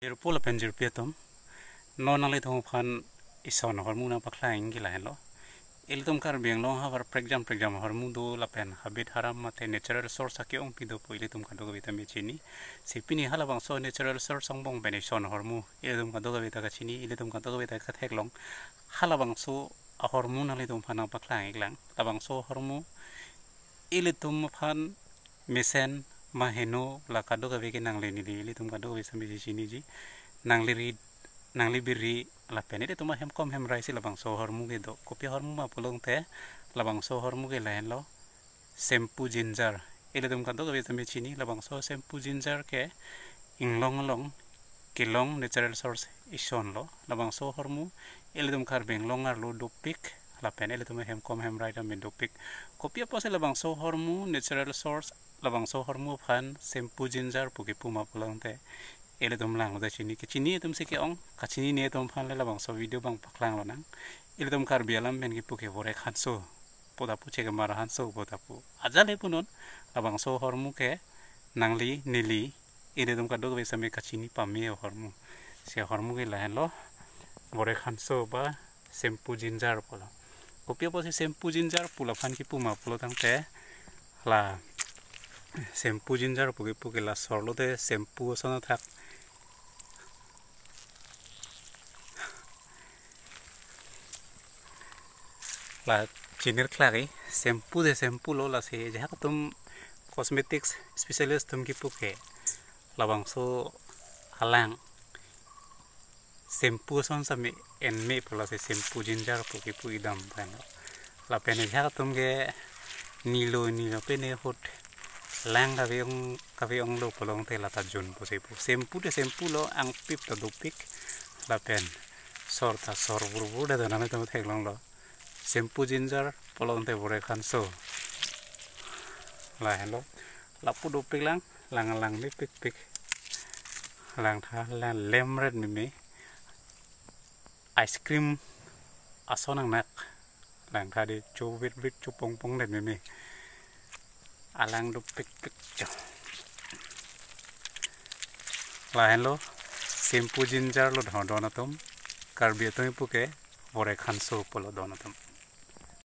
Pula penjir pietum non ali thong phan ison hormu na pakla ingi la hello iltum kar biang long ha war pregram hormu do la pen habit haram mate natural resource aki ong pido po ilitum kan do vita me chini sipini hala bang so natural resource song bong bene son hormu ilitum kan do vita ka chini ilitum kan do vita ka thek long hala bang so a hormu na litum phan pakla inglang tabang so hormu ilitum phan mesen maheno la kado ka veke nang leni li ilitum kan do visa me chini ji nangli biri la peni de tuma hem kom hem raisi labang so hormu ge do kopi hormu ma pulong te labang so hormu ge lain lo shampoo ginger ele dum kan to ge tame chini labang so shampoo ginger ke inglong long kilong natural source ison lo labang so hormu ele dum kar beng long ar lo do pik la pen ele tuma hem kom hem raida men do pik kopi pose labang so hormu natural source labang so hormu phan shampoo ginger puki puma pulong te ele dum lang da chini ke chini tum se ke ong ka chini ne tum phan le labang so video bang paklang lo nang ele dum kar bialam ben ki puke bore khanso poda pu che ke mar hanso poda pu ajale punon labang so hormu ke nangli nili ele dum ka do be same ka chini pame hormu se hormu ke la lo bore khanso ba shampoo ginger polo kopia po se shampoo ginger pula phan ki puma polo tang te la shampoo ginger puke la sorlo de shampoo sono thak la chinir klari shampoo lo la se jaha tum cosmetics specialist tum ki puke labang so halang shampoo son sami en me pula se shampoo ginger puki pu idam pan la pene jaha tum ge nilo pene hot lang ka viong lo polong te la tajun po se pu shampoo lo ang pip ta do pik la pen sor buru da na me thek long lo shampoo ginger polong te bore khanso la hello la pu do pik lang ni pik lang tha la lem red mi ice cream asonang nak lang tha de chu vit chu pong red mi alang do pik cho la hello shampoo ginger lo do na tum karbi to puke bore khanso polo do na tum